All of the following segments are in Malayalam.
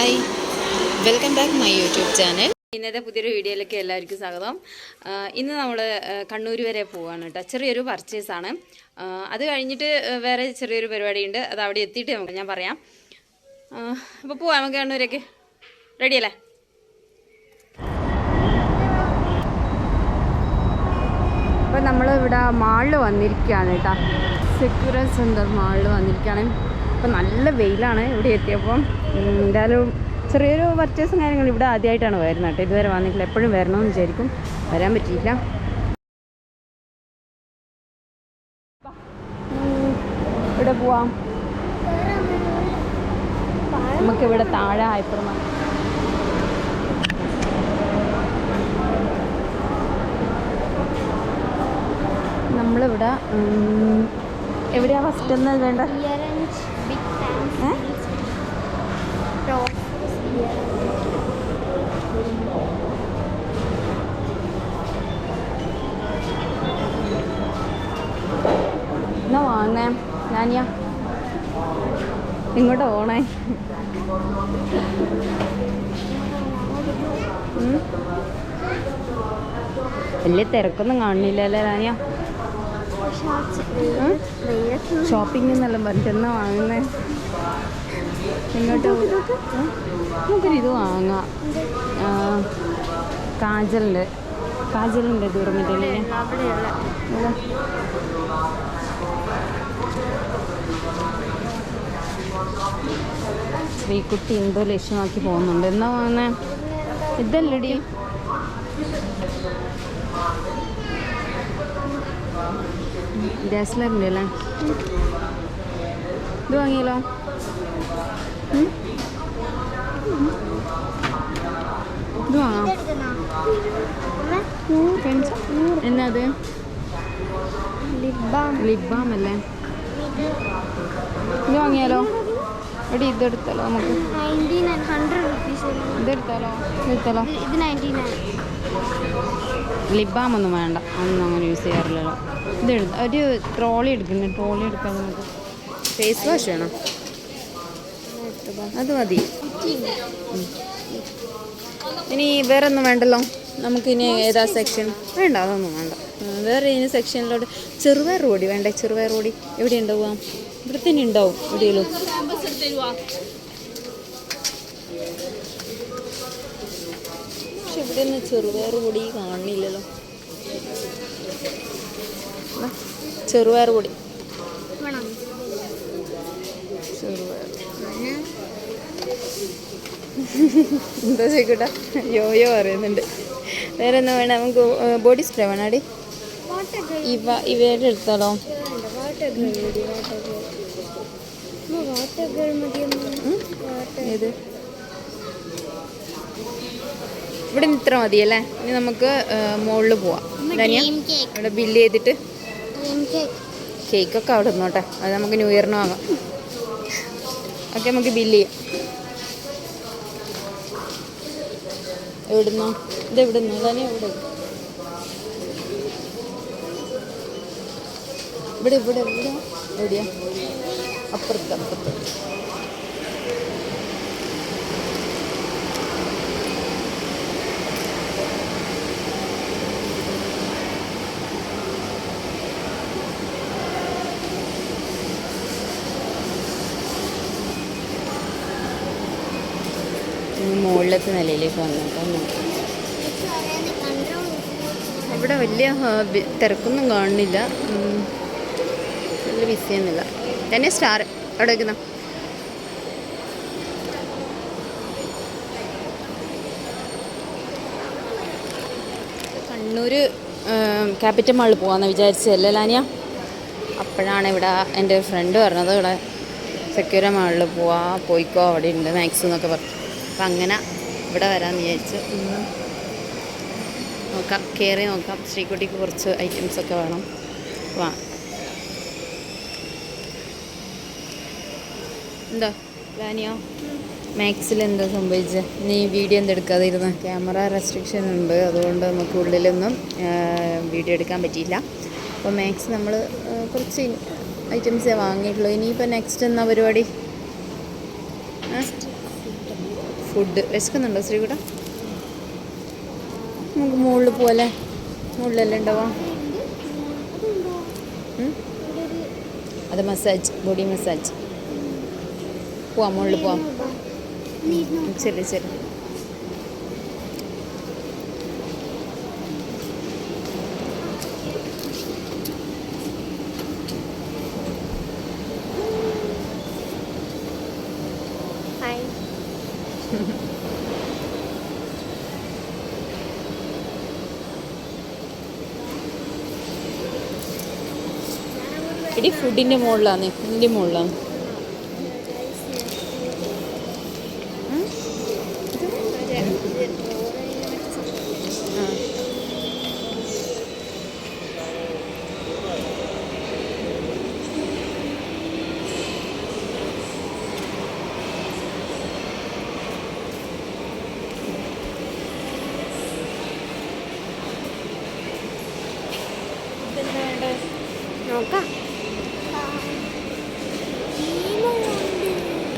Hi, welcome back my YouTube channel. ഇന്നത്തെ പുതിയൊരു വീഡിയോയിലേക്ക് എല്ലാവർക്കും സ്വാഗതം. ഇന്ന് നമ്മൾ കണ്ണൂർ വരെ പോവുകയാണ് കേട്ടോ. ചെറിയൊരു പർച്ചേസാണ്. അത് കഴിഞ്ഞിട്ട് വേറെ ചെറിയൊരു പരിപാടിയുണ്ട്. അത് അവിടെ എത്തിയിട്ട് ഞാൻ പറയാം. അപ്പോൾ പോവാം നമുക്ക് കണ്ണൂരേക്ക്. റെഡിയല്ലേ? അപ്പോൾ നമ്മൾ ഇവിടെ മാളിൽ വന്നിരിക്കുകയാണ് കേട്ടോ. സെക്യൂർ സെൻറ്റർ മാളിൽ വന്നിരിക്കുകയാണ്. അപ്പോൾ നല്ല വെയിലാണ് ഇവിടെ എത്തിയപ്പം. എന്തായാലും ചെറിയൊരു പർച്ചേസും കാര്യങ്ങളും ഇവിടെ ആദ്യമായിട്ടാണ് വരുന്നത് കേട്ടോ. ഇതുവരെ വന്നിട്ടില്ല. എപ്പോഴും വരണമെന്ന് വിചാരിക്കും, വരാൻ പറ്റിയില്ല. ഇവിടെ പോവാം. നമുക്കിവിടെ താഴെ ഹൈപ്പർ മാർക്കറ്റ്. നമ്മളിവിടെ എവിടെയാ ഫസ്റ്റ് എന്ന് വേണ്ട? എന്നാ വാങ്ങേ ഞാനിയാ ഇങ്ങോട്ട് പോണേ. വലിയ തിരക്കൊന്നും കാണുന്നില്ലല്ലേ രാനിയ? ഷോപ്പിംഗ് എന്നെല്ലാം പറഞ്ഞിട്ട് എന്നാ വാങ്ങുന്നേ? ഇങ്ങോട്ട് നമുക്കൊരിത് വാങ്ങാം. കാജലിൻ്റെ ദൂരമില്ലേ? ശ്രീകുട്ടി എന്തോ ലക്ഷ്യമാക്കി പോകുന്നുണ്ട്. എന്നാ വാങ്ങുന്നേ? ഇതല്ലടി, ഡാസ്ലറിൻ്റെ അല്ലേ? ഇത് വാങ്ങിയാലോ? ഇത് വാങ്ങാം. എന്നാ അത്? ലിപ് ബാം അല്ലേ? ഇത് വാങ്ങിയാലോ? എടി ഇതെടുത്താലോ? നമുക്ക് ഇതെടുത്താലോ? ലിപ് ബാം ഒന്നും വേണ്ട, ഒന്നും അങ്ങനെ യൂസ് ചെയ്യാറില്ലല്ലോ. ഇതെടുത്ത ഒരു ട്രോളി എടുക്കുന്നു. ട്രോളി എടുക്കാൻ നമുക്ക് ഫേസ് വാഷ് വേണം. അത് മതി. ഇനി വേറെ ഒന്നും വേണ്ടല്ലോ. നമുക്കിനി ഏതാ സെക്ഷൻ? വേണ്ട, അതൊന്നും വേണ്ട. വേറെ ഇനി സെക്ഷനിലോട്ട് ചെറുപയർ പൊടി വേണ്ടേ? ചെറുപയർ പൊടി എവിടെ ഉണ്ടാവുക? ഇവിടെ തന്നെ ഉണ്ടാവും എവിടെയുള്ളൂ. പക്ഷെ ഇവിടെ നിന്ന് ചെറുപയർ പൊടി കാണുന്നില്ലല്ലോ. ചെറുപയർ പൊടി എന്താ ചെയ്യട്ടാ? യോയോ പറയുന്നുണ്ട്. വേറെ ഒന്നും വേണം. നമുക്ക് ബോഡി സ്പ്രേ വേണം. അടി ഇവയുടെ എടുത്താലോ? ഏത്? ഇവിടെ ഇത്ര മതിയല്ലേ? ഇനി നമുക്ക് മുകളിൽ പോവാം. ഇവിടെ ബില്ല് ചെയ്തിട്ട് കേക്കൊക്കെ അവിടെ നിന്നോട്ടെ. അത് നമുക്ക് ന്യൂ ഇയറിന് വാങ്ങാം. ഓക്കെ, നമുക്ക് ബില്ല് ചെയ്യാം. എവിടുന്നോ? ഇതെവിടുന്നോ? തന്നെ ഇവിടെ ഇവിടെ ഇവിടെ ഇവിടെ എവിടെയാ? അപ്പുറത്ത്. മുകളിലത്തെ നിലയിലേക്ക് വന്നിട്ടോ. ഇവിടെ വലിയ തിരക്കൊന്നും കാണുന്നില്ല, വലിയ ബിസിയൊന്നുമില്ല. തന്നെ സ്റ്റാർ അവിടെ വയ്ക്കുന്ന കണ്ണൂർ ക്യാപിറ്റൽ മാളിൽ പോകാമെന്ന് വിചാരിച്ചല്ലേ ലാനിയ? അപ്പോഴാണ് ഇവിടെ എൻ്റെ ഫ്രണ്ട് പറഞ്ഞത് ഇവിടെ സെക്യൂര മാളിൽ പോയിക്കോ, അവിടെ ഉണ്ട് മാക്സ് എന്നൊക്കെ പറഞ്ഞു. അപ്പം അങ്ങനെ ഇവിടെ വരാമെന്ന് വിചാരിച്ചു. നോക്കാം, കയറി നോക്കാം. ശ്രീകുട്ടിക്ക് കുറച്ച് ഐറ്റംസൊക്കെ വേണം. എന്താ ലാനിയോ? മാക്സിൽ എന്താ സംഭവിച്ചത്? നീ വീഡിയോ എന്തെടുക്കാതെ ഇരുന്ന്? ക്യാമറ റെസ്ട്രിക്ഷൻ ഉണ്ട്, അതുകൊണ്ട് നമുക്ക് ഉള്ളിലൊന്നും വീഡിയോ എടുക്കാൻ പറ്റിയില്ല. അപ്പോൾ മാക്സ് നമ്മൾ കുറച്ച് ഐറ്റംസേ വാങ്ങിയിട്ടുള്ളൂ. ഇനിയിപ്പോൾ നെക്സ്റ്റ് എന്നാ പരിപാടി? ഫുഡ്. വിശക്കുന്നുണ്ടോ ശ്രീകുട്ട? നമുക്ക് മുകളിൽ പോലെ മുകളിലെല്ലാം ഉണ്ടാവാം. അത് മസാജ്, ബോഡി മസാജ്. പോവാം, മുകളിൽ പോവാം. ശരി ശരി. ഇടി ഫുഡിൻ്റെ മുകളിലാണ്, ഇതിൻ്റെ മുകളിലാണ്. നോക്കാം.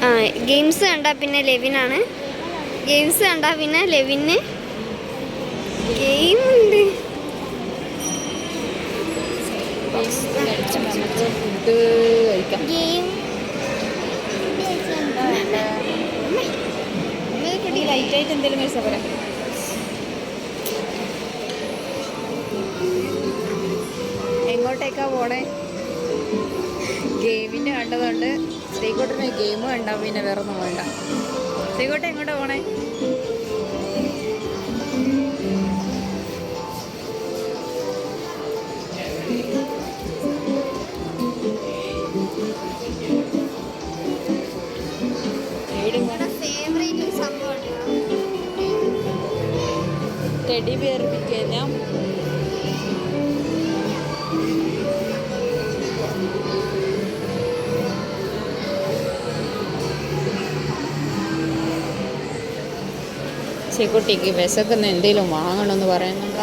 ആ ഗെയിംസ് കണ്ടാൽ പിന്നെ ലെവിനാണ്. ഗെയിംസ് കണ്ടാൽ പിന്നെ ലെവിന് ഗെയിമുണ്ട്. ഫുഡ് കഴിക്കാം. ലൈറ്റായിട്ട് എന്തെങ്കിലും കഴിച്ചാൽ പോരാ. എങ്ങോട്ടേക്കാ പോണേ? ഗെയിമിൻ്റെ കണ്ടതുകൊണ്ട് ശ്രീകോട്ടന് ഗെയിം കണ്ടാ പിന്നെ വേറെ ഒന്നും വേണ്ട. ശ്രീകോട്ടൻ എങ്ങോട്ടാ പോണേ? ടെഡി ബിയർ പിടിക്കുക. ശ്രീകുട്ടിക്ക് വിശക്കുന്ന എന്തെങ്കിലും വാങ്ങണമെന്ന് പറയുന്നുണ്ട്.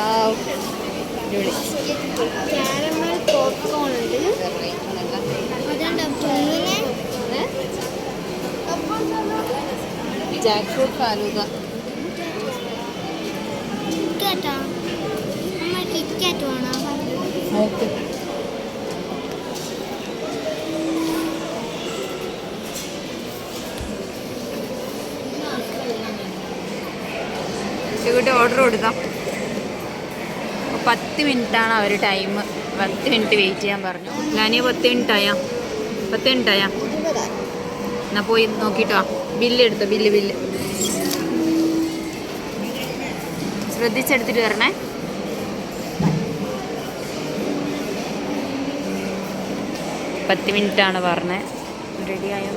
Jack fruit falooda. ഓക്കെ. ഇവിടെ ഓർഡർ കൊടുക്കാം. 10 മിനിറ്റാണ് അവർ ടൈം. 10 മിനിറ്റ് വെയിറ്റ് ചെയ്യാൻ പറഞ്ഞു. ലാനിയ 10 മിനിറ്റായാ? 10 മിനിറ്റായാ? എന്നാൽ പോയി നോക്കിയിട്ടോ. ബില്ല് എടുത്തോ. ബില്ല് ശ്രദ്ധിച്ചെടുത്തിട്ട് വരണേ. പത്ത് മിനിറ്റാണ് പറഞ്ഞത്. റെഡിയായോ?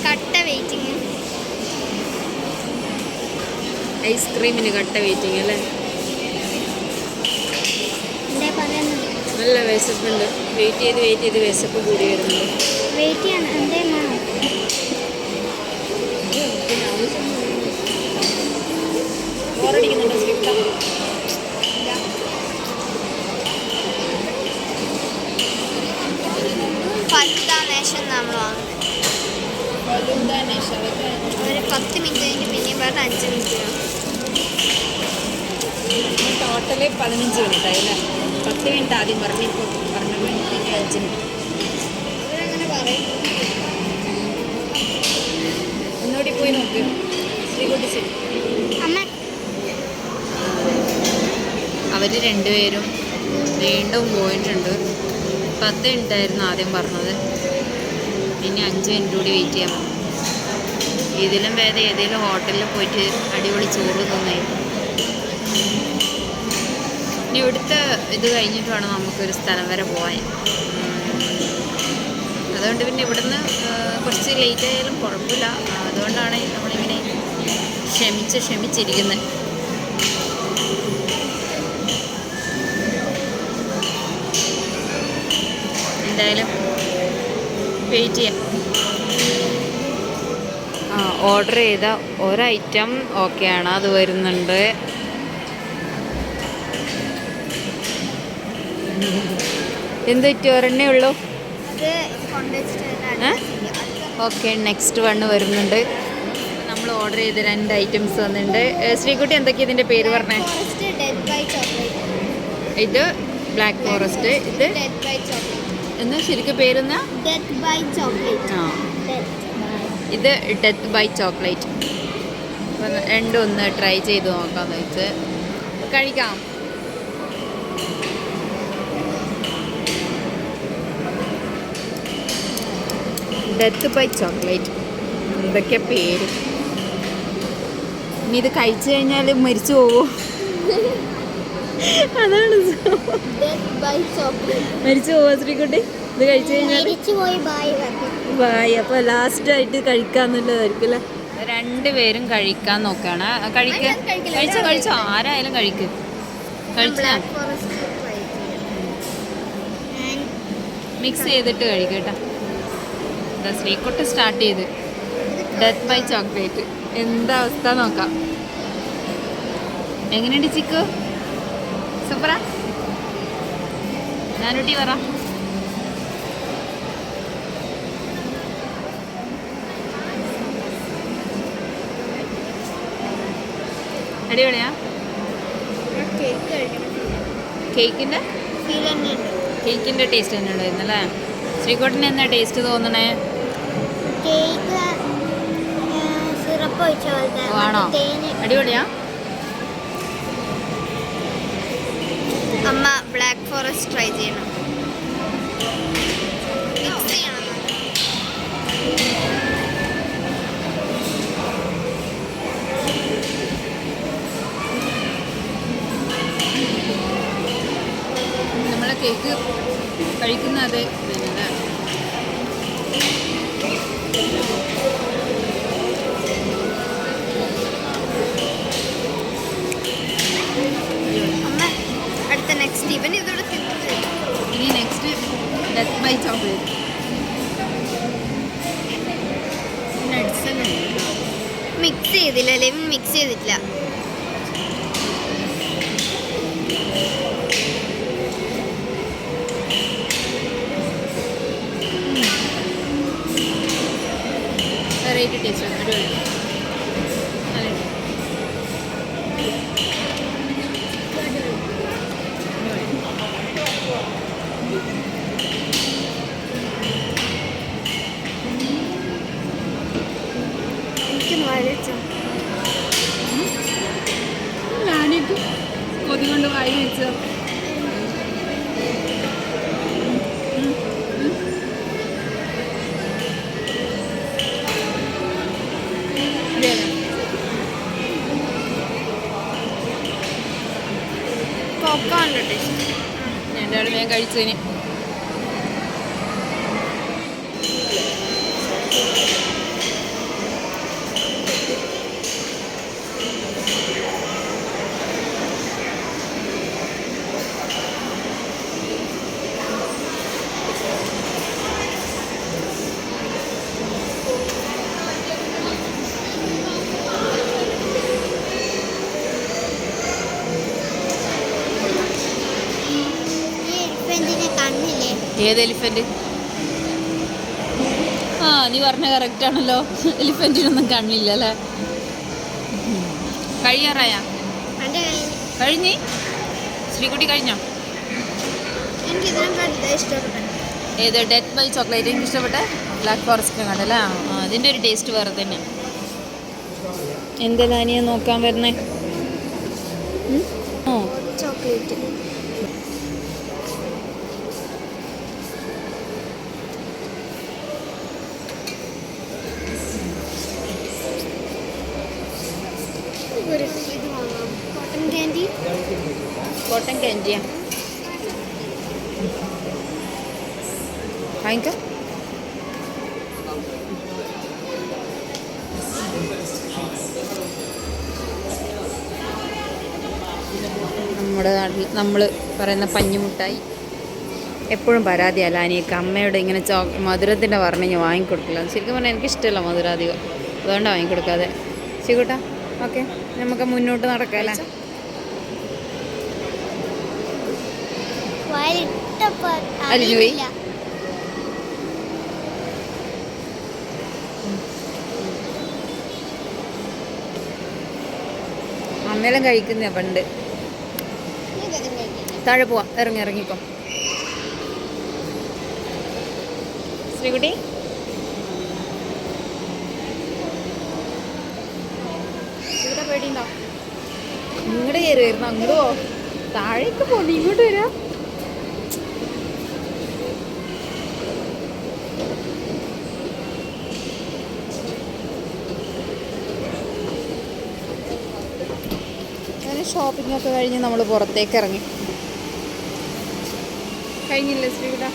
കട്ട വെയിറ്റിങ്. ഐസ്ക്രീമിന് കട്ട വെയിറ്റിംഗ് അല്ലേ? നല്ല വിശപ്പുണ്ട്. വെയിറ്റ് ചെയ്ത് വിശപ്പ് കൂടി വരുന്നുണ്ട്. വെയിറ്റ് ചെയ്യണം. എന്തേലും ബോറടിക്കുന്നുണ്ടോ ശ്രീകുട്ട? നമ്മൾ ഒരു 10 മിനിറ്റ് കഴിഞ്ഞ് പിന്നെയും പറഞ്ഞ 5 മിനിറ്റ്. ടോട്ടല് 15 മിനിറ്റ് ആയില്ലേ? 10 മിനിറ്റ് ആദ്യം പറഞ്ഞു. ഇപ്പോൾ പറഞ്ഞപ്പോൾ പിന്നെ 5 മിനിറ്റ്. അവരങ്ങനെ പറയും. ഒന്നുകൂടി പോയി നോക്ക് ശ്രീകുട്ടി. ശരി. അവർ രണ്ടുപേരും വീണ്ടും പോയിട്ടുണ്ട്. 10 മിനിറ്റായിരുന്നു ആദ്യം പറഞ്ഞത്. പിന്നെ 5 മിനിറ്റ് കൂടി വെയിറ്റ് ചെയ്യാൻ പറഞ്ഞു. ഇതിലും വേറെ ഏതെങ്കിലും ഹോട്ടലിൽ പോയിട്ട് അടിപൊളി ചോറ് തിന്നായിരുന്നു. ഇനി ഇവിടുത്തെ ഇത് കഴിഞ്ഞിട്ട് വേണം നമുക്കൊരു സ്ഥലം വരെ പോകാൻ. അതുകൊണ്ട് പിന്നെ ഇവിടുന്ന് കുറച്ച് ലേറ്റ് ആയാലും കുഴപ്പമില്ല. അതുകൊണ്ടാണ് നമ്മളിങ്ങനെ ക്ഷമിച്ചിരിക്കുന്നത്. എന്തായാലും വെയിറ്റ് ചെയ്യാം. ഓർഡർ ചെയ്ത ഒരൈറ്റം ഓക്കെയാണ്, അത് വരുന്നുണ്ട്. എന്ത് പറ്റി? ഒരെണ്ണേ ഉള്ളൂ. ഓക്കെ, നെക്സ്റ്റ് വണ്ണ് വരുന്നുണ്ട്. നമ്മൾ ഓർഡർ ചെയ്ത് 2 ഐറ്റംസ് വന്നിട്ടുണ്ട്. ശ്രീകുട്ടി എന്തൊക്കെയാണ് ഇതിൻ്റെ പേര് പറഞ്ഞേ? ഇത് ബ്ലാക്ക് ഫോറസ്റ്റ്, ഇത് എന്ന് ശരിക്കും പേരെന്നാ? ആ, ഇത് ഡെത്ത് ബൈ ചോക്ലേറ്റ്. അപ്പം രണ്ടും ഒന്ന് ട്രൈ ചെയ്ത് നോക്കാമെന്ന് വെച്ച് കഴിക്കാം. ഡെത്ത് ബൈ ചോക്ലേറ്റ്, എന്തൊക്കെ പേര്. ഇനി ഇത് കഴിച്ചു കഴിഞ്ഞാൽ മരിച്ചു പോവോ? അതാണ് മരിച്ചു പോവാ ശ്രീകുട്ടി ഇത് കഴിച്ചു കഴിഞ്ഞാൽ? ബായ്. അപ്പോൾ ലാസ്റ്റായിട്ട് കഴിക്കാന്നുള്ളതായിരിക്കും അല്ലേ? 2 പേരും കഴിക്കാൻ നോക്കുകയാണ്. കഴിച്ചോ ആരായാലും കഴിക്കും. കഴിച്ചാ മിക്സ് ചെയ്തിട്ട് കഴിക്കട്ടോ. ശ്രീകുട്ടി സ്റ്റാർട്ട് ചെയ്ത് ഡെത്ത് ബൈ ചോക്ലേറ്റ്. എന്താ അവസ്ഥ നോക്കാം. എങ്ങനെയുണ്ട് ചിക്കു? സൂപ്പറാ? ഞാനൂട്ടി പറ. അടിപൊളിയാ? കേക്കിൻ്റെ ടേസ്റ്റ് തന്നെ ഉണ്ടായിരുന്നല്ലേ? ശ്രീകോട്ടിന് എന്നാ ടേസ്റ്റ് തോന്നണേ? ആണോ? അടിപൊളിയാ? അമ്മ ബ്ലാക്ക് ഫോറസ്റ്റ് ട്രൈ ചെയ്യണം. മിക്സ് ചെയ്യണം. നമ്മളെ കേക്ക് കഴിക്കുന്ന അതെ ഇതല്ലേ? നെക്സ്റ്റ് ഇവൻ ഇതോടെ ഇനി next death by chocolate. Mix ചെയ്തില്ല അല്ലേ? മിക്സ് ചെയ്തിട്ടില്ല. വെറൈറ്റി ടേസ്റ്റ് അടിപൊളി. ഞാനിത് കൊതി കൊണ്ട് വായി വെച്ചോ. എൻ്റെ അവിടെ ഞാൻ കഴിച്ചതിന് ഏത് എലിഫൻറ്റ്? ആ, നീ പറഞ്ഞ കറക്റ്റാണല്ലോ. എലിഫൻറ്റിനൊന്നും കണ്ണില്ല അല്ലേ? കഴിയാറായാ? കഴിഞ്ഞ് ശ്രീകുട്ടി കഴിഞ്ഞോ? ഏത് ഡെത്ത് ബൈ ചോക്ലേറ്റ് എനിക്ക് ഇഷ്ടപ്പെട്ട ബ്ലാക്ക് ഫോറസ്റ്റ് കണ്ടല്ലേ? ആ, അതിൻ്റെ ഒരു ടേസ്റ്റ് വേറെ തന്നെ. എന്താ നീ നോക്കാൻ വരുന്നേ? ഓ, ചോക്ലേറ്റ്. കോട്ടൺ ക്യാൻഡിയാ വാങ്ങിക്കാം. നമ്മുടെ നാട്ടിൽ നമ്മൾ പറയുന്ന പഞ്ഞിമുട്ടായി. എപ്പോഴും പരാതിയല്ല അനിയൊക്കെ അമ്മയോട് ഇങ്ങനെ മധുരത്തിൻ്റെ പറഞ്ഞ് വാങ്ങിക്കൊടുക്കില്ല. ശരിക്കും പറഞ്ഞാൽ എനിക്കിഷ്ടമല്ല മധുരം അധികം, അതുകൊണ്ടാണ് വാങ്ങിക്കൊടുക്കാതെ. ശരിക്കൂട്ടാ, ഓക്കെ, നമുക്ക് മുന്നോട്ട് നടക്കാമല്ലേ? അലിഞ്ഞു പോയി. അമ്മയെല്ലാം കഴിക്കുന്ന പണ്ട്. താഴെ പോവാം, ഇറങ്ങിക്കോ ശ്രീകുട്ടി. ഇവിടെ പേടിയുണ്ടോ? ഇങ്ങോട്ട് കയറി വരുന്നു, അങ്ങോട്ട് പോ, താഴേക്ക് പോ, നീ ഇങ്ങോട്ട് വരാ. അങ്ങനെ ഷോപ്പിംഗ് ഒക്കെ കഴിഞ്ഞ് നമ്മൾ പുറത്തേക്ക് ഇറങ്ങി. കഴിഞ്ഞില്ലേ ശ്രീകുട്ട?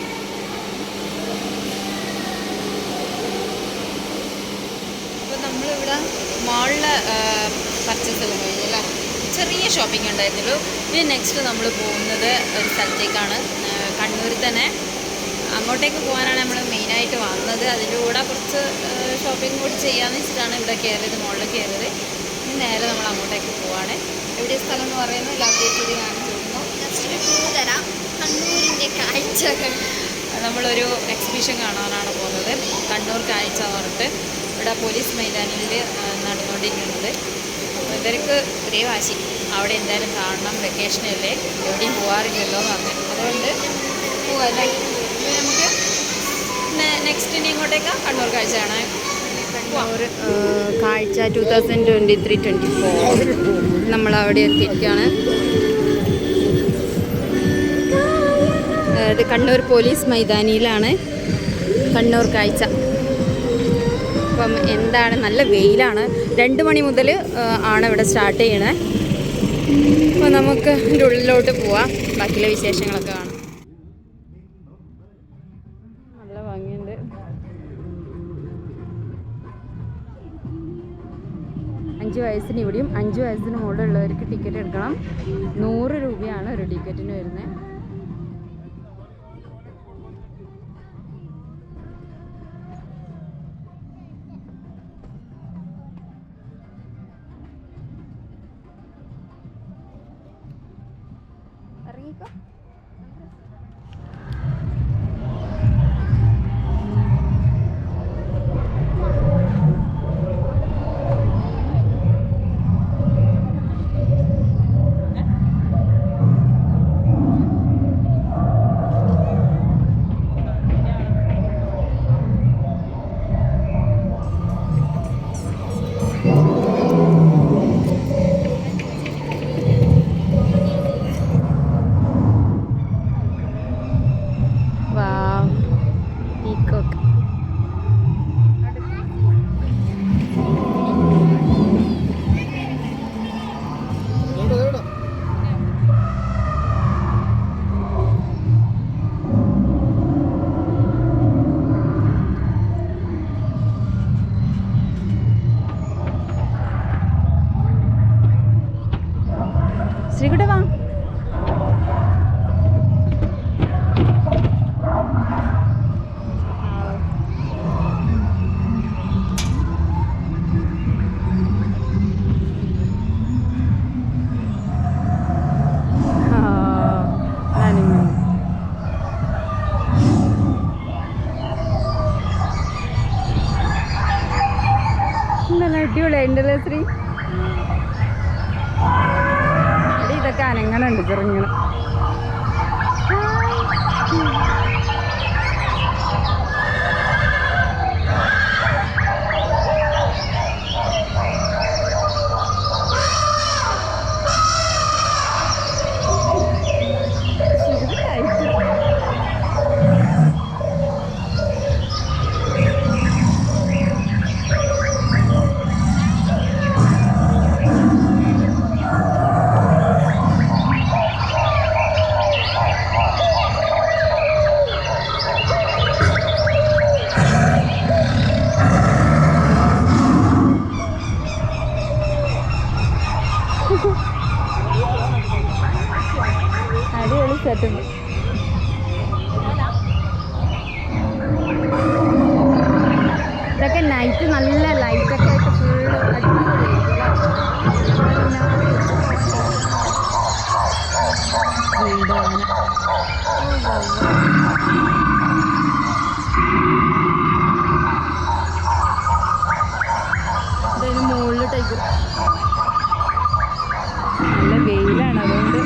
അപ്പോൾ നമ്മളിവിടെ മാളിൽ പർച്ചേസ് എല്ലാം കഴിഞ്ഞല്ലേ, ചെറിയ ഷോപ്പിംഗ് ഉണ്ടായിരുന്നുള്ളൂ. ഇനി നെക്സ്റ്റ് നമ്മൾ പോകുന്നത് ഒരു സ്ഥലത്തേക്കാണ്, കണ്ണൂരിൽ തന്നെ. അങ്ങോട്ടേക്ക് പോകാനാണ് നമ്മൾ മെയിനായിട്ട് വന്നത്. അതിൻ്റെ കൂടെ കുറച്ച് ഷോപ്പിംഗ് കൂടി ചെയ്യാമെന്ന് വെച്ചിട്ടാണ് ഇവിടെ കയറിയത്, മുകളിൽ കയറിയത്. ഇനി നേരെ നമ്മൾ അങ്ങോട്ടേക്ക് പോവാണ്. എവിടെ സ്ഥലം എന്ന് പറയുന്നത് ലവ്യശ്ശേരി കാണിച്ചു കൊടുക്കുന്നു. ജസ്റ്റ് ഒരു തരാം. കണ്ണൂരിൻ്റെ കാഴ്ചകൾ, നമ്മളൊരു എക്സിബിഷൻ കാണാനാണ് പോകുന്നത്, കണ്ണൂർ കാഴ്ച എന്ന് പറഞ്ഞിട്ട്. ഇവിടെ പോലീസ് മൈതാനിയിൽ നടന്നുകൊണ്ടിരിക്കുന്നത്. അപ്പോൾ ഇവർക്ക് ഒരേ വാശി, അവിടെ എന്തായാലും കാണണം, വെക്കേഷനല്ലേ, എവിടെയും പോകാറില്ലല്ലോ എന്ന് പറഞ്ഞു. അതുകൊണ്ട് പോകാല്ലേ. നമുക്ക് നെക്സ്റ്റ് ഇനി ഇങ്ങോട്ടേക്ക് കണ്ണൂർ കാഴ്ച കാണാൻ. കണ്ണൂർ കാഴ്ച 2023-24 നമ്മളവിടെ എത്തിയിരിക്കുകയാണ്. ഇത് കണ്ണൂർ പോലീസ് മൈതാനിയിലാണ് കണ്ണൂർ കാഴ്ച. അപ്പം എന്താണ്, നല്ല വെയിലാണ്. 2 മണി മുതൽ ആണ് ഇവിടെ സ്റ്റാർട്ട് ചെയ്യണേ. അപ്പോൾ നമുക്ക് ഇതിൻ്റെ ഉള്ളിലോട്ട് പോവാം, ബാക്കിയുള്ള വിശേഷങ്ങളൊക്കെ കാണാം. നല്ല ഭംഗിയുണ്ട്. അഞ്ച് വയസ്സിന് ഇവിടെയും 5 വയസ്സിന് മുകളിലുള്ളവർക്ക് ടിക്കറ്റ് എടുക്കണം. 100 രൂപയാണ് ഒരു ടിക്കറ്റിന് വരുന്നത്. ഇറങ്ങിക്കോ. ശ്രീകുട്ട വാ. നല്ല അടിപൊളിയായിട്ടുണ്ടല്ലേ ശ്രീ? ഇതൊക്കെ അനങ്ങനുണ്ട് ചെറുങ്ങനെ. അടിപൊളി സെറ്റപ്പ്. നൈറ്റ് നല്ല ലൈറ്റൊക്കെ ആയിട്ട് ഫുള്ള് അടിപൊളിയായിരിക്കും. വീണ്ടും ആന. ഇതിന് മുകളിൽ ടൈഗർ. നല്ല വെയിലാണ് അതുകൊണ്ട്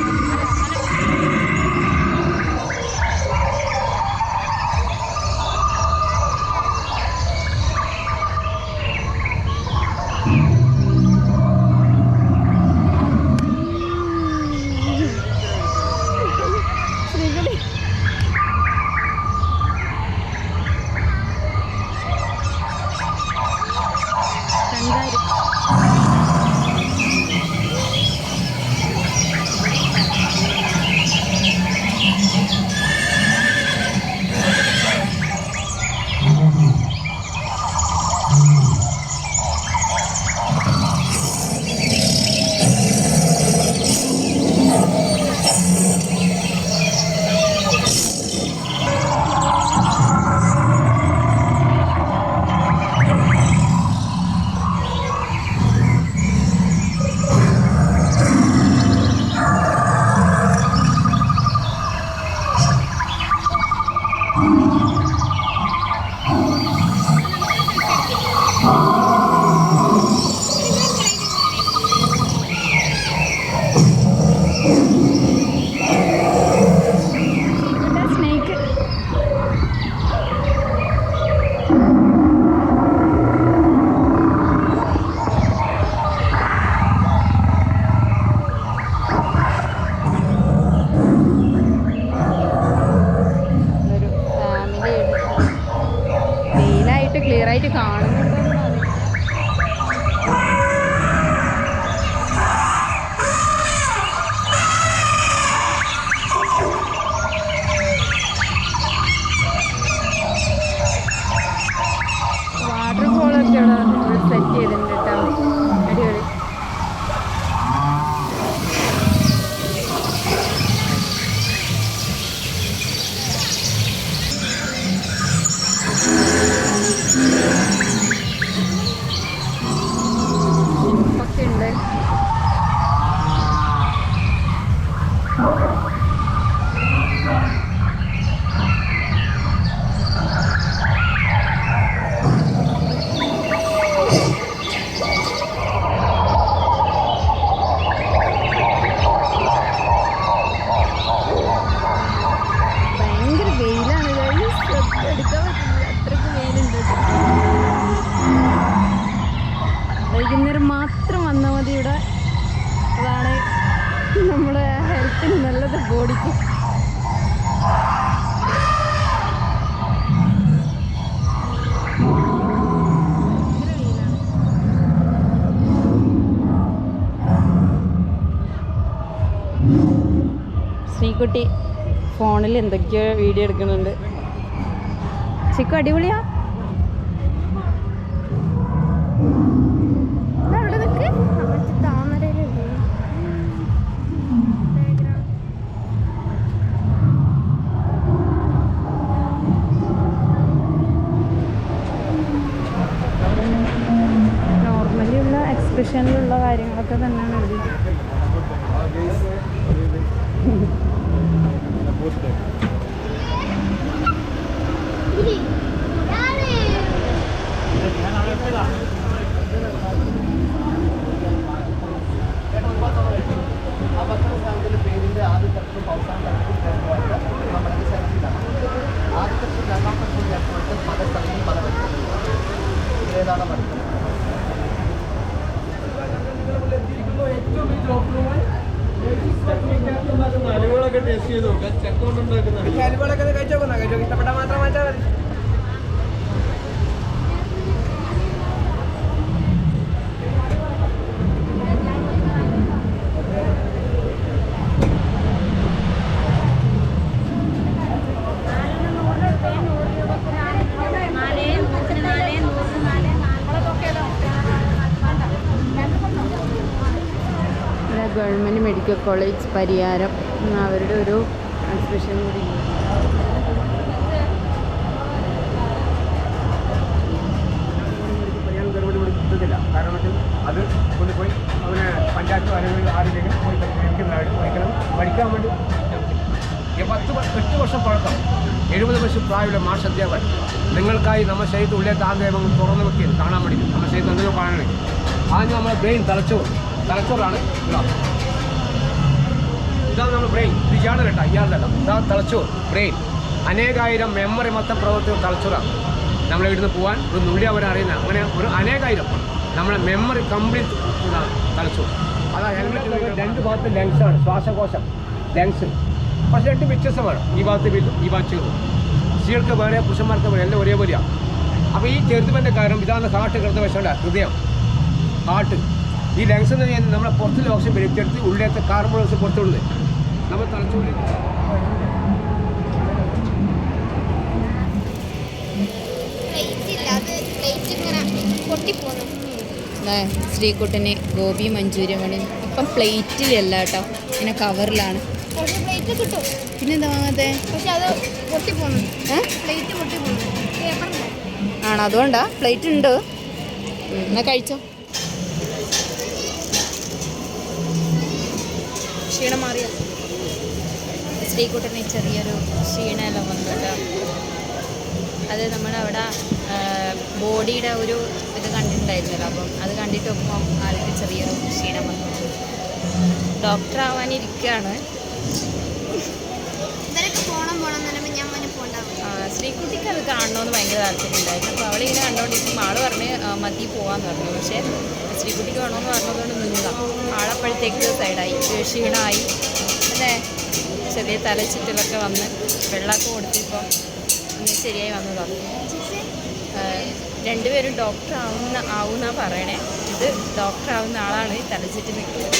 ക്ലിയറായിട്ട് കാണുന്നുണ്ടോ? വാട്ടർഫോളൊക്കെ ഇവിടെ സെറ്റ് ചെയ്തിട്ടുണ്ട് കേട്ടോ. അടിപൊളി. വൈകുന്നേരം മാത്രം വന്നാൽ മതി ഇവിടെ. അതാണ് നമ്മുടെ ഹെൽത്തിന് നല്ലത്, ബോഡിക്ക്. ശ്രീകുട്ടി ഫോണിൽ എന്തൊക്കെയോ വീഡിയോ എടുക്കുന്നുണ്ട്. ചിക്കു അടിപൊളിയാ. നോർമലി ഉള്ള എക്സ്പ്രഷനിലുള്ള കാര്യങ്ങളൊക്കെ തന്നെയാണ് എഴുതി. ഇഷ്ടപ്പെട്ട മാത്രം മാറ്റാൻ മതി. ഗവൺമെൻറ് മെഡിക്കൽ കോളേജ് പരിയാരം അവരുടെ ഒരു എക്സിബിഷൻ കൂടി. അത് കൊണ്ടുപോയി അവനെ പഞ്ചായത്ത് അല്ലെങ്കിൽ ആരെങ്കിലും പോയി പഠിക്കണം പഠിക്കാൻ വേണ്ടി 8 വർഷം പഴക്കം 70 വർഷം പ്രായമുള്ള മാഷ് അധ്യാപകൻ നിങ്ങൾക്കായി നമ്മുടെ ശരീരത്തിൽ ഉള്ളിലെ താന്തേവങ്ങൾ തുറന്നു വെക്കിയത് കാണാൻ വേണ്ടി നമ്മുടെ ശരീരത്തിൽ എന്തെങ്കിലും കാണണമെങ്കിൽ ആദ്യം നമ്മുടെ ബ്രെയിൻ തലച്ചോറാണ് ഇതാണ് നമ്മുടെ ബ്രെയിൻ. ഇത് ഇയാൾ കേട്ടോ, ഇയാളുടെ ഇതാ തലച്ചോർ ബ്രെയിൻ. അനേകായിരം മെമ്മറി മൊത്തം പ്രവർത്തിക്കുന്ന തലച്ചോറാണ്. നമ്മളെ ഇവിടുന്ന് പോകാൻ ഒരു നുള്ളി അവരറിയുന്ന അങ്ങനെ ഒരു അനേകായിരം നമ്മുടെ മെമ്മറി കംപ്ലീറ്റ് തലച്ചോർ. അതാ ഹെൽമെറ്റ് 2 ഭാഗത്ത് ലങ്സാണ്, ശ്വാസകോശം ലങ്സ്. പക്ഷേ 2 വ്യത്യസ്തമാണ്. ഈ ഭാഗത്ത് വലുതും ഈ ഭാഗത്ത് ചെറുതും. സ്ത്രീകൾക്ക് വേണേ പുരുഷന്മാർക്ക് വേണേ എല്ലാം ഒരേപോലെയാണ്. അപ്പോൾ ഈ ചെറുതുവിൻ്റെ കാരണം ഇതാണ് ഹാർട്ട് കിടന്ന വശമുണ്ട്, ഹൃദയം ഹാർട്ട്. ഈ ലങ്സ് എന്ന് പറഞ്ഞാൽ നമ്മളെ പുറത്തുള്ള ഓക്സിജൻ വലിച്ചെടുത്ത് ഉള്ളിലത്തെ കാർബൺ ഡൈഓക്സൈഡ് പുറത്തുള്ളത് നമ്മൾ തലച്ചോറിൽ. ശ്രീകുട്ടന് ഗോപി മഞ്ചൂരിയമാണ്. ഇപ്പം പ്ലേറ്റിലല്ല കേട്ടോ, ഇങ്ങനെ കവറിലാണ്. പിന്നെന്താ വാങ്ങാതെ? ആണോ? അതുകൊണ്ടാ പ്ലേറ്റ് ഉണ്ട്. എന്നാ കഴിച്ചോ. ക്ഷീണം മാറിയ ശ്രീകുട്ടന് ചെറിയൊരു ക്ഷീണമെല്ലാം വന്നിട്ട് അത് നമ്മളവിടെ ബോഡിയുടെ ഒരു ഇത് കണ്ടിട്ടുണ്ടായിരുന്നല്ലോ. അപ്പം അത് കണ്ടിട്ട് നോക്കുമ്പോൾ ആൾക്ക് ചെറിയൊരു ക്ഷീണം വന്നു. ഡോക്ടർ ആവാനിരിക്കുകയാണ്. ശ്രീകുട്ടിക്ക് അത് കാണണമെന്ന് ഭയങ്കര താല്പര്യമുണ്ടായിരുന്നു. അപ്പോൾ അവളിങ്ങനെ കണ്ടുകൊണ്ടിരിക്കുമ്പോൾ ആൾ പറഞ്ഞ് മതി പോകാമെന്ന് പറഞ്ഞു. പക്ഷേ ശ്രീകുട്ടിക്ക് വേണമെന്ന് പറഞ്ഞതുകൊണ്ട് നിന്നതാണ്. ആളപ്പോഴത്തേക്ക് സൈഡായി, ക്ഷീണമായി, അല്ലേ? ചെറിയ തലച്ചുറ്റലൊക്കെ വന്ന് വെള്ളമൊക്കെ കൊടുത്തിപ്പോൾ ഒന്ന് ശരിയായി വന്നതാണ്. രണ്ടുപേരും ഡോക്ടർ ആവുമെന്നാണ് പറയണേ. ഇത് ഡോക്ടർ ആവുന്ന ആളാണ് തലച്ചുറ്റി നിൽക്കുന്നത്.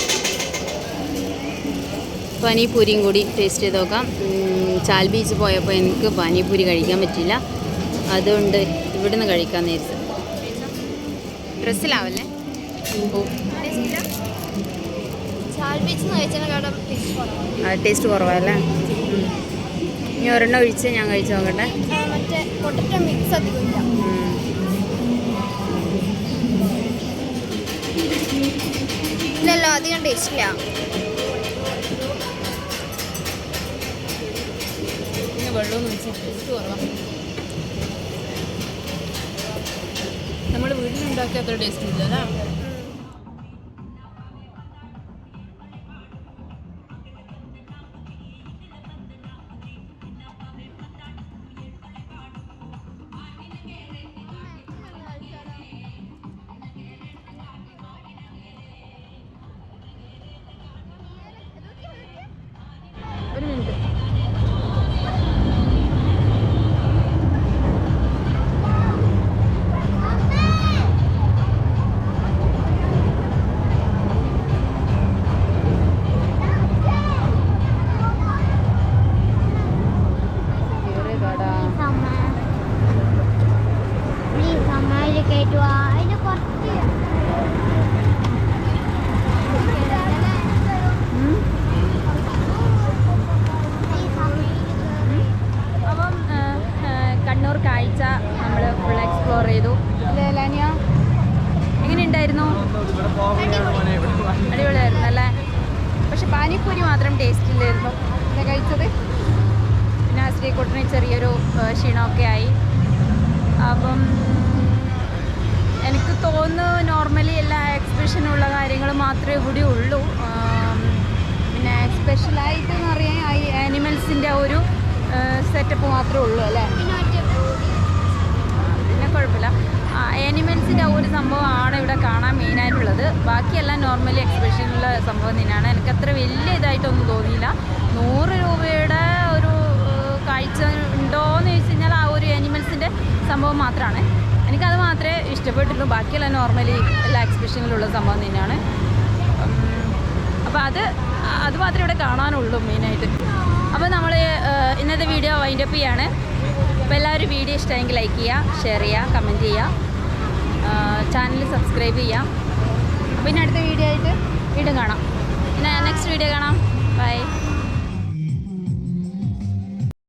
പാനിപൂരിയും കൂടി ടേസ്റ്റ് ചെയ്ത് നോക്കാം. ചാൽ ബീച്ച് പോയപ്പോൾ എനിക്ക് പാനിപൂരി കഴിക്കാൻ പറ്റില്ല, അതുകൊണ്ട് ഇവിടുന്ന് കഴിക്കാൻ നേരിട്ട്. ഡ്രസ്സിലാവല്ലേ? ടേസ്റ്റ് കുറവല്ലേ? ഇനി ഒരെണ്ണം ഒഴിച്ച് ഞാൻ കഴിച്ച് നോക്കട്ടെ. ഇല്ലല്ലോ, അധികം ടേസ്റ്റ് ഇല്ല. വെള്ളമൊന്നും ഒഴിച്ച് ടേസ്റ്റ് കുറവാണ്. നമ്മൾ വീട്ടിലുണ്ടാക്കിയ അത്ര ടേസ്റ്റ് ഇല്ല അല്ലേ? ഒരു മിനിറ്റ്. കാഴ്ച നമ്മൾ ഫുൾ എക്സ്പ്ലോർ ചെയ്തു. ലാനിയ എങ്ങനെയുണ്ടായിരുന്നു? അടിപൊളിയായിരുന്നു അല്ലേ? പക്ഷെ പാനിപ്പൂരി മാത്രം ടേസ്റ്റ് ഇല്ലായിരുന്നു കഴിച്ചത്. പിന്നെ ശ്രീകുട്ടന് ചെറിയൊരു ക്ഷീണമൊക്കെ ആയി. അപ്പം എനിക്ക് തോന്നുന്നു നോർമലി എല്ലാ എക്സ്പ്രഷനുള്ള കാര്യങ്ങൾ മാത്രമേ ഇവിടെ ഉള്ളൂ. പിന്നെ സ്പെഷ്യലായിട്ട് എന്ന് പറയാൻ ആനിമൽസിൻ്റെ ഒരു സെറ്റപ്പ് മാത്രമേ ഉള്ളൂ അല്ലേ? പിന്നെ കുഴപ്പമില്ല. ആനിമൽസിൻ്റെ ഒരു സംഭവമാണ് ഇവിടെ കാണാൻ മെയിനായിട്ടുള്ളത്. ബാക്കിയെല്ലാം നോർമലി എക്സ്പ്രഷനുള്ള സംഭവം തന്നെയാണ്. എനിക്കത്ര വലിയ ഇതായിട്ടൊന്നും തോന്നിയില്ല. 100 രൂപയുടെ ഒരു കാഴ്ച ഉണ്ടോയെന്ന് ചോദിച്ചു കഴിഞ്ഞാൽ ആ ഒരു ആനിമൽസിൻ്റെ സംഭവം മാത്രമാണ്. എനിക്കത് മാത്രമേ ഇഷ്ടപ്പെട്ടുള്ളൂ. ബാക്കിയെല്ലാം നോർമലി എല്ലാ എക്സ്പ്രഷനിലുള്ള സംഭവം തന്നെയാണ്. അപ്പോൾ അത് മാത്രമേ ഇവിടെ കാണാനുള്ളൂ മെയിനായിട്ട്. അപ്പോൾ നമ്മൾ ഇന്നത്തെ വീഡിയോ വൈൻഡപ്പ് ചെയ്യാണ്. അപ്പോൾ എല്ലാവരും വീഡിയോ ഇഷ്ടമെങ്കിൽ ലൈക്ക് ചെയ്യുക, ഷെയർ ചെയ്യുക, കമൻറ്റ് ചെയ്യുക, ചാനൽ സബ്സ്ക്രൈബ് ചെയ്യാം. പിന്നെ അടുത്ത വീഡിയോ ആയിട്ട് വീണ്ടും കാണാം. പിന്നെ നെക്സ്റ്റ് വീഡിയോ കാണാം. ബൈ.